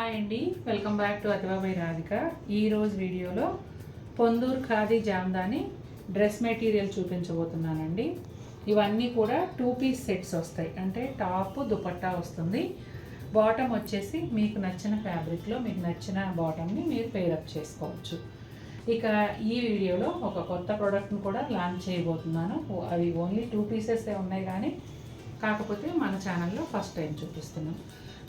Hi అండి, welcome back to Ativa by Radhika. ఈరోజు వీడియోలో పొందూరు ఖాదీ జామ్దాని డ్రెస్ మెటీరియల్ చూపించబోతున్నానండి. ఇవన్నీ కూడా 2 పీస్ సెట్స్ వస్తాయి. అంటే టాప్ దుపట్టా వస్తుంది. బాటమ్ వచ్చేసి మీకు నచ్చిన ఫ్యాబ్రిక్లో మీకు నచ్చిన బాటమ్ని మీరు పేరప్ చేసుకోవచ్చు. ఇక ఈ వీడియోలో ఒక కొత్త ప్రోడక్ట్ని కూడా లాంచ్ చేయబోతున్నాను. అవి ఓన్లీ 2 పీసెసే ఉన్నాయి, కానీ కాకపోతే మన ఛానల్లో ఫస్ట్ టైం చూపిస్తున్నాం.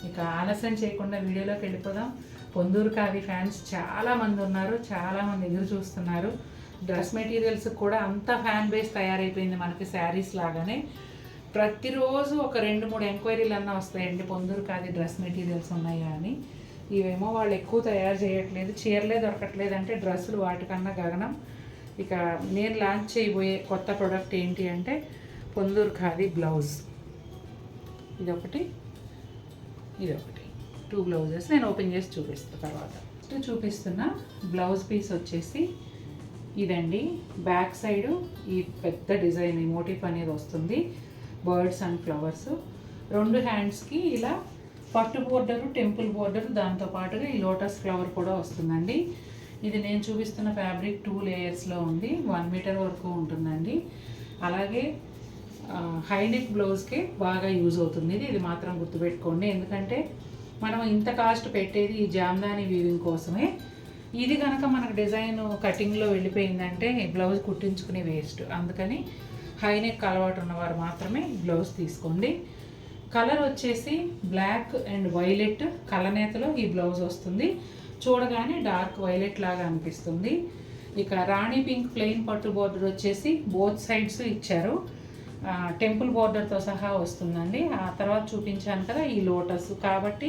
ఇక ఆలస్యం చేయకుండా వీడియోలోకి వెళ్ళిపోదాం. పొందూరు ఖాదీ ఫ్యాన్స్ చాలామంది ఉన్నారు, చాలామంది ఎదురు చూస్తున్నారు. డ్రెస్ మెటీరియల్స్ కూడా అంత ఫ్యాన్ బేస్ తయారైపోయింది మనకి శారీస్ లాగానే. ప్రతిరోజు ఒక 2-3 ఎంక్వైరీలు అన్నా వస్తాయండి, పొందూరు ఖాదీ డ్రెస్ మెటీరియల్స్ ఉన్నాయా అని. ఇవేమో వాళ్ళు ఎక్కువ తయారు చేయట్లేదు, చీరలే దొరకట్లేదు అంటే డ్రెస్సులు వాటికన్నా గగనం. ఇక నేను లాంచ్ చేయబోయే కొత్త ప్రోడక్ట్ ఏంటి అంటే పొందూరు ఖాదీ బ్లౌజ్. ఇదొకటి 2 బ్లౌజెస్ నేను ఓపెన్ చేసి చూపిస్తాను. తర్వాత చూపిస్తున్న బ్లౌజ్ పీస్ వచ్చేసి ఇదండి. బ్యాక్ సైడు ఈ పెద్ద డిజైన్ ఈ మోటిఫ్ అనేది వస్తుంది, బర్డ్స్ అండ్ ఫ్లవర్స్. 2 హ్యాండ్స్కి ఇలా పట్టు బోర్డరు, టెంపుల్ బోర్డరు, దాంతోపాటుగా ఈ లోటస్ ఫ్లవర్ కూడా వస్తుందండి. ఇది నేను చూపిస్తున్న ఫ్యాబ్రిక్ 2 లేయర్స్లో ఉంది, 1 మీటర్ వరకు ఉంటుందండి. అలాగే హైనెక్ బ్లౌజ్కే బాగా యూజ్ అవుతుంది ఇది మాత్రం గుర్తుపెట్టుకోండి. ఎందుకంటే మనం ఇంత కాస్ట్ పెట్టేది ఈ జామ్దాని వీవింగ్ కోసమే. ఇది కనుక మనకు డిజైన్ కటింగ్లో వెళ్ళిపోయిందంటే బ్లౌజ్ కుట్టించుకునే వేస్ట్. అందుకని హైనెక్ అలవాటు ఉన్నవారు మాత్రమే బ్లౌజ్ తీసుకోండి. కలర్ వచ్చేసి బ్లాక్ అండ్ వైలెట్ కలనేతలో ఈ బ్లౌజ్ వస్తుంది. చూడగానే డార్క్ వైలెట్ లాగా అనిపిస్తుంది. ఇక రాణి పింక్ ప్లెయిన్ పట్టు బోర్డర్ వచ్చేసి బోత్ సైడ్స్ ఇచ్చారు, టెంపుల్ బోర్డర్తో సహా వస్తుందండి. ఆ తర్వాత చూపించాను కదా ఈ లోటస్, కాబట్టి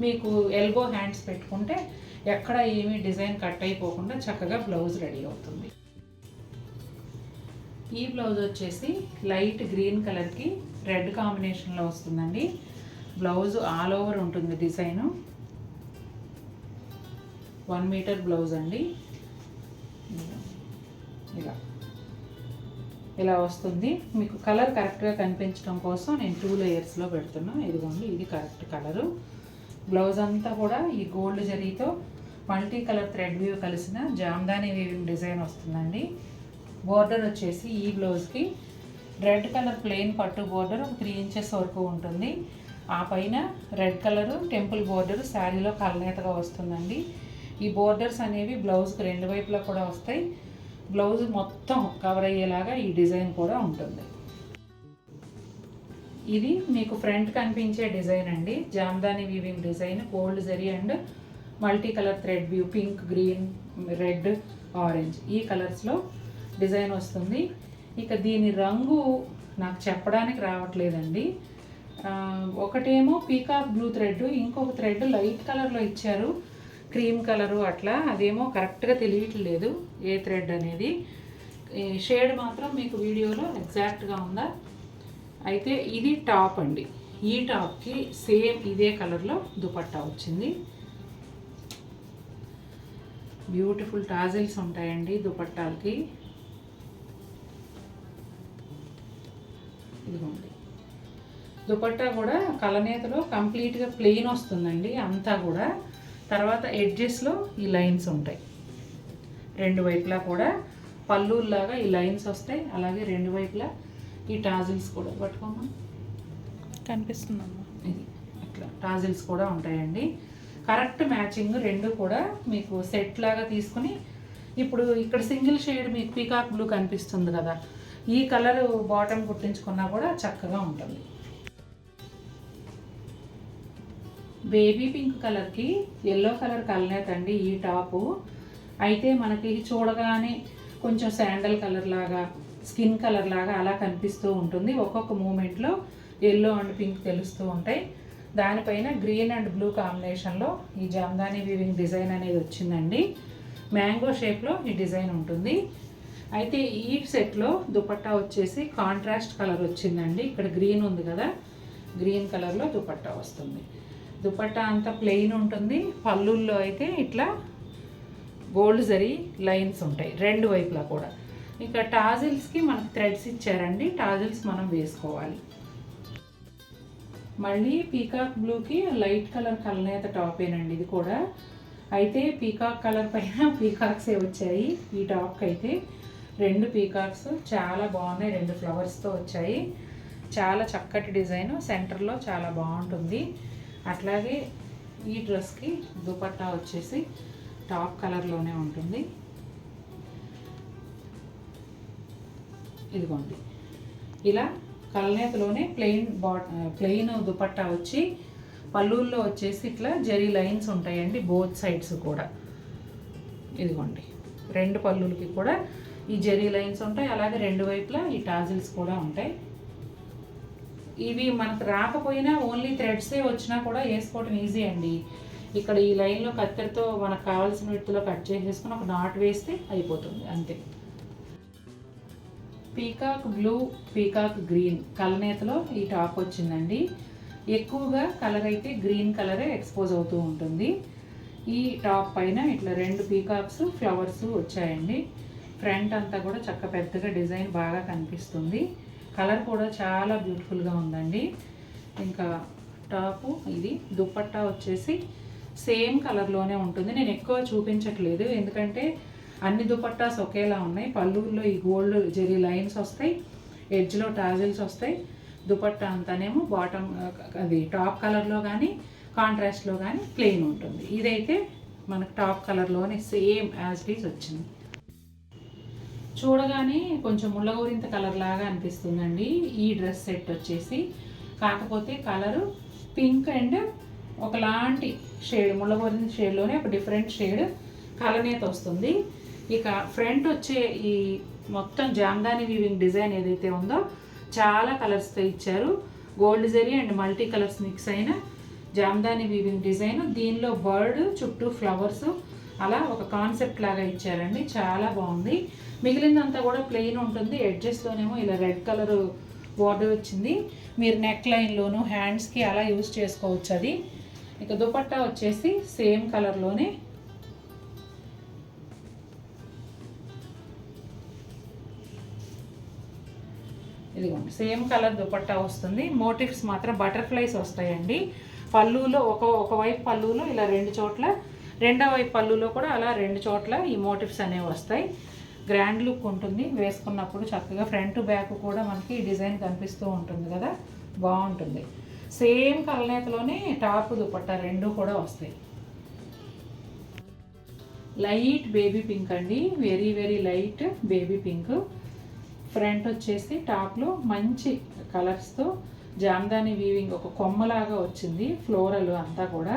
మీకు ఎల్బో హ్యాండ్స్ పెట్టుకుంటే ఎక్కడ ఏమీ డిజైన్ కట్ అయిపోకుండా చక్కగా బ్లౌజ్ రెడీ అవుతుంది. ఈ బ్లౌజ్ వచ్చేసి లైట్ గ్రీన్ కలర్కి రెడ్ కాంబినేషన్లో వస్తుందండి. బ్లౌజ్ ఆల్ ఓవర్ ఉంటుంది డిజైను. 1 మీటర్ బ్లౌజ్ అండి. ఇలా వస్తుంది. మీకు కలర్ కరెక్ట్గా కనిపించడం కోసం నేను 2 లేయర్స్లో పెడుతున్నా. ఇదిగోండి, ఇది కరెక్ట్ కలరు. బ్లౌజ్ అంతా కూడా ఈ గోల్డ్ జరీతో మల్టీ కలర్ థ్రెడ్ వీవ్ కలిసిన జామ్దాని వీవింగ్ డిజైన్ వస్తుందండి. బోర్డర్ వచ్చేసి ఈ బ్లౌజ్కి రెడ్ కలర్ ప్లెయిన్ పట్టు బోర్డర్ 3 ఇంచెస్ వరకు ఉంటుంది. ఆ పైన రెడ్ కలరు టెంపుల్ బోర్డర్ శారీలో కలనేతగా వస్తుందండి. ఈ బోర్డర్స్ అనేవి బ్లౌజ్కి 2 వైపులా కూడా వస్తాయి. బ్లౌజ్ మొత్తం కవర్ అయ్యేలాగా ఈ డిజైన్ కూడా ఉంటుంది. ఇది మీకు ఫ్రంట్ కనిపించే డిజైన్ అండి, Jamdani weaving design. Gold zari and multi colour thread view, pink, green, red, orange ఈ కలర్స్లో డిజైన్ వస్తుంది. ఇక దీని రంగు నాకు చెప్పడానికి రావట్లేదండి. ఒకటేమో పీకాక్ బ్లూ థ్రెడ్, ఇంకొక థ్రెడ్ లైట్ కలర్లో ఇచ్చారు, క్రీమ్ కలరు అట్లా. అదేమో కరెక్ట్గా తెలియట్లేదు ఏ థ్రెడ్ అనేది. షేడ్ మాత్రం మీకు వీడియోలో ఎగ్జాక్ట్గా ఉందా. అయితే ఇది టాప్ అండి. ఈ టాప్కి సేమ్ ఇదే కలర్లో దుపట్టా వచ్చింది. బ్యూటిఫుల్ టాజిల్స్ ఉంటాయండి దుపట్టాలకి. ఇదిగోండి, దుపట్టా కూడా కలనేతలో కంప్లీట్గా ప్లెయిన్ వస్తుందండి అంతా కూడా. తర్వాత ఎడ్జెస్లో ఈ లైన్స్ ఉంటాయి, 2 వైపులా కూడా పళ్ళులాగా ఈ లైన్స్ వస్తాయి. అలాగే 2 వైపులా ఈ టాజిల్స్ కూడా పట్టుకోమా కనిపిస్తుందమ్మా. ఇది అట్లా టాజిల్స్ కూడా ఉంటాయండి. కరెక్ట్ మ్యాచింగ్ 2 కూడా మీకు సెట్ లాగా తీసుకుని. ఇప్పుడు ఇక్కడ సింగిల్ షేడ్ మీకు పీకాక్ బ్లూ కనిపిస్తుంది కదా, ఈ కలర్ బాటమ్ కుట్టించుకున్నా కూడా చక్కగా ఉంటుంది. బేబీ పింక్ కలర్కి ఎల్లో కలర్ కలనేత అండి ఈ టాపు. అయితే మనకి చూడగానే కొంచెం శాండల్ కలర్ లాగా, స్కిన్ కలర్ లాగా అలా కనిపిస్తూ ఉంటుంది. ఒక్కొక్క మూమెంట్లో ఎల్లో అండ్ పింక్ తెలుస్తూ ఉంటాయి. దానిపైన గ్రీన్ అండ్ బ్లూ కాంబినేషన్లో ఈ జామ్దాని వీవింగ్ డిజైన్ అనేది వచ్చిందండి. మ్యాంగో షేప్లో ఈ డిజైన్ ఉంటుంది. అయితే ఈ సెట్లో దుపట్టా వచ్చేసి కాంట్రాస్ట్ కలర్ వచ్చిందండి. ఇక్కడ గ్రీన్ ఉంది కదా, గ్రీన్ కలర్లో దుపట్టా వస్తుంది. దుపట్టా అంతా ప్లెయిన్ ఉంటుంది. పళ్ళుల్లో అయితే ఇట్లా గోల్డ్ జరీ లైన్స్ ఉంటాయి 2 వైపులా కూడా. ఇక టాజిల్స్కి మనకు థ్రెడ్స్ ఇచ్చారండి, టాజిల్స్ మనం వేసుకోవాలి. మళ్ళీ పీకాక్ బ్లూకి లైట్ కలర్ కలనేత టాపేనండి ఇది కూడా. అయితే పీకాక్ కలర్ పైన పీకాక్సే వచ్చాయి. ఈ టాప్కి అయితే 2 పీకాక్స్ చాలా బాగున్నాయి, 2 ఫ్లవర్స్తో వచ్చాయి. చాలా చక్కటి డిజైన్, సెంటర్లో చాలా బాగుంటుంది. అట్లాగే ఈ డ్రెస్కి దుపట్టా వచ్చేసి టాప్ కలర్లోనే ఉంటుంది. ఇదిగోండి ఇలా కలనేతలోనే ప్లెయిన్ దుపట్టా వచ్చి పళ్ళుల్లో వచ్చేసి ఇట్లా జరీ లైన్స్ ఉంటాయండి బోత్ సైడ్స్ కూడా. ఇదిగోండి 2 పళ్ళులకి కూడా ఈ జరీ లైన్స్ ఉంటాయి, అలాగే 2 వైపులా ఈ టాజిల్స్ కూడా ఉంటాయి. ఇవి మనకు రాకపోయినా ఓన్లీ థ్రెడ్సే వచ్చినా కూడా వేసుకోవడం ఈజీ అండి. ఇక్కడ ఈ లైన్లో కత్తెరతో మనకు కావాల్సిన విత్తులో కట్ చేసేసుకుని ఒక నాట్ వేస్తే అయిపోతుంది అంతే. పీకాక్ బ్లూ, పీకాక్ గ్రీన్ కలనేతలో ఈ టాప్ వచ్చిందండి. ఎక్కువగా కలర్ అయితే గ్రీన్ కలరే ఎక్స్పోజ్ అవుతూ ఉంటుంది. ఈ టాప్ పైన ఇట్లా 2 పీకాక్స్ ఫ్లవర్స్ వచ్చాయండి. ఫ్రంట్ అంతా కూడా చక్క పెద్దగా డిజైన్ బాగా కనిపిస్తుంది. కలర్ కూడా చాలా బ్యూటిఫుల్గా ఉందండి. ఇంకా టాపు ఇది దుపట్టా వచ్చేసి సేమ్ కలర్లోనే ఉంటుంది. నేను ఎక్కువ చూపించట్లేదు ఎందుకంటే అన్ని దుపట్టాస్ ఒకేలా ఉన్నాయి. పళ్ళుల్లో ఈ గోల్డ్ జెరీ లైన్స్ వస్తాయి, ఎడ్జ్లో టాజిల్స్ వస్తాయి. దుపట్టా అంతానేమో బాటమ్ అది టాప్ కలర్లో కానీ కాంట్రాస్ట్లో కానీ ప్లెయిన్ ఉంటుంది. ఇదైతే మనకు టాప్ కలర్లోనే సేమ్ యాజ్ ఇట్ ఈజ్ వచ్చింది. చూడగానే కొంచెం ముళ్ళగోరింత కలర్ లాగా అనిపిస్తుందండి ఈ డ్రెస్ సెట్ వచ్చేసి. కాకపోతే కలరు పింక్ అండ్ ఒకలాంటి షేడ్, ముళ్ళగోరింత షేడ్లోనే ఒక డిఫరెంట్ షేడ్ కలనేత వస్తుంది. ఇక ఫ్రంట్ వచ్చే ఈ మొత్తం జామ్దాని వీవింగ్ డిజైన్ ఏదైతే ఉందో చాలా కలర్స్తో ఇచ్చారు. Gold zari and multi colours mix అయిన జామ్దాని వీవింగ్ డిజైన్. దీనిలో బర్డ్ చుట్టూ ఫ్లవర్స్ అలా ఒక కాన్సెప్ట్ లాగా ఇచ్చారండి, చాలా బాగుంది. మిగిలిందంతా కూడా ప్లెయిన్ ఉంటుంది. ఎడ్జెస్లోనేమో ఇలా రెడ్ కలర్ బార్డర్ వచ్చింది. మీరు నెక్ లైన్లోను హ్యాండ్స్కి అలా యూజ్ చేసుకోవచ్చు అది. ఇక దుపట్టా వచ్చేసి సేమ్ కలర్లోనే ఇదిగోండి సేమ్ కలర్ దుపట్టా వస్తుంది. మోటివ్స్ మాత్రం బటర్ఫ్లైస్ వస్తాయండి. పళ్ళులో ఒకవైపు పళ్ళులో ఇలా 2 చోట్ల, రెండో వైపు పళ్ళులో కూడా అలా 2 చోట్ల ఈ మోటివ్స్ అనేవి వస్తాయి. గ్రాండ్ లుక్ ఉంటుంది వేసుకున్నప్పుడు. చక్కగా ఫ్రంట్ బ్యాక్ కూడా మనకి ఈ డిజైన్ కనిపిస్తూ ఉంటుంది కదా, బాగుంటుంది. సేమ్ కలనేతలోనే టాప్ దుపట్టా 2 కూడా వస్తాయి. లైట్ బేబీ పింక్ అండి, very very light baby pink. Front వచ్చేసి టాప్లో మంచి కలర్స్తో జామ్దాని వీవింగ్ ఒక కొమ్మలాగా వచ్చింది. ఫ్లోరల్ అంతా కూడా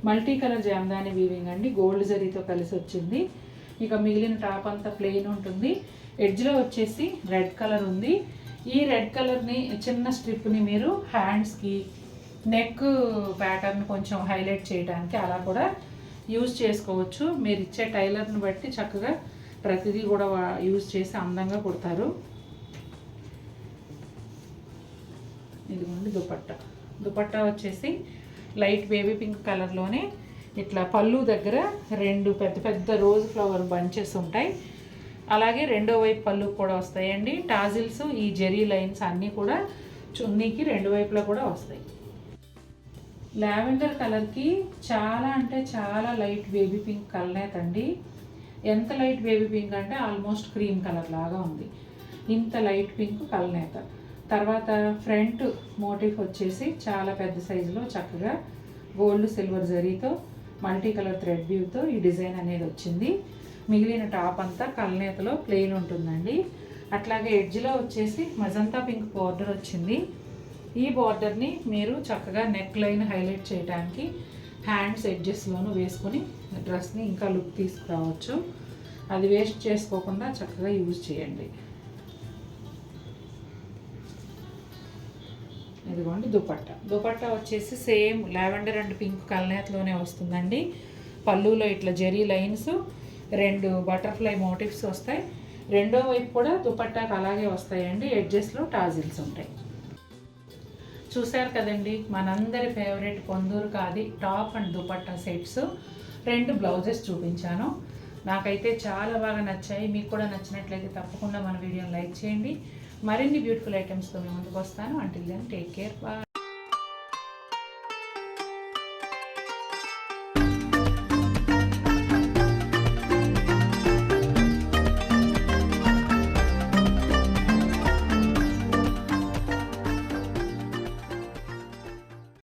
మల్టీ కలర్ జామ్దాని వీవింగ్ అండి, గోల్డ్ జరీతో కలిసి వచ్చింది. ఇక మిగిలిన టాప్ అంతా ప్లెయిన్ ఉంటుంది. ఎడ్జ్లో వచ్చేసి రెడ్ కలర్ ఉంది. ఈ రెడ్ కలర్ని చిన్న స్ట్రిప్ని మీరు హ్యాండ్స్కి, నెక్ ప్యాటర్న్ కొంచెం హైలైట్ చేయడానికి అలా కూడా యూజ్ చేసుకోవచ్చు. మీరు ఇచ్చే టైలర్ని బట్టి చక్కగా ప్రతిదీ కూడా యూజ్ చేసి అందంగా కుడతారు. ఇదిగోండి దుపట్టా వచ్చేసి లైట్ బేబీ పింక్ కలర్లోనే ఇట్లా పళ్ళు దగ్గర 2 పెద్ద పెద్ద రోజ్ ఫ్లవర్ బంచెస్ ఉంటాయి. అలాగే రెండో వైపు పళ్ళు కూడా వస్తాయండి. టాజిల్స్ ఈ జెరీ లైన్స్ అన్నీ కూడా చున్నీకి 2 వైపులా కూడా వస్తాయి. లావెండర్ కలర్కి చాలా అంటే చాలా లైట్ బేబీ పింక్ కలనేత అండి. ఎంత లైట్ బేబీ పింక్ అంటే ఆల్మోస్ట్ క్రీమ్ కలర్ లాగా ఉంది. ఇంత లైట్ పింక్ కలనేత. తర్వాత ఫ్రంట్ మోటివ్ వచ్చేసి చాలా పెద్ద సైజులో చక్కగా గోల్డ్ సిల్వర్ జరీతో మల్టీ కలర్ థ్రెడ్ వ్యూతో ఈ డిజైన్ అనేది వచ్చింది. మిగిలిన టాప్ అంతా కలనేతలో ప్లెయిన్ ఉంటుందండి. అట్లాగే ఎడ్జ్లో వచ్చేసి మజంతా పింక్ బార్డర్ వచ్చింది. ఈ బార్డర్ని మీరు చక్కగా నెక్ లైన్ హైలైట్ చేయడానికి హ్యాండ్స్ ఎడ్జెస్లోనూ వేసుకుని డ్రెస్ని ఇంకా లుక్ తీసుకురావచ్చు. అది వేస్ట్ చేసుకోకుండా చక్కగా యూజ్ చేయండి. ఇదిగోండి దుపట్టా వచ్చేసి సేమ్ లావెండర్ అండ్ పింక్ కలనేతలోనే వస్తుందండి. పళ్ళులో ఇట్లా జెరీ లైన్స్, 2 బటర్ఫ్లై మోటివ్స్ వస్తాయి. రెండో వైపు కూడా దుపట్టాకు అలాగే వస్తాయండి. ఎడ్జెస్లో టాజిల్స్ ఉంటాయి. చూశారు కదండి మనందరి favourite Ponduru khadi top and dupatta sets. 2 blouses చూపించాను. నాకైతే చాలా బాగా నచ్చాయి. మీకు కూడా నచ్చినట్లయితే తప్పకుండా మన వీడియోని లైక్ చేయండి. మరిన్ని బ్యూటిఫుల్ ఐటమ్స్తో మేము ముందుకు వస్తాను. Until then take care, bye.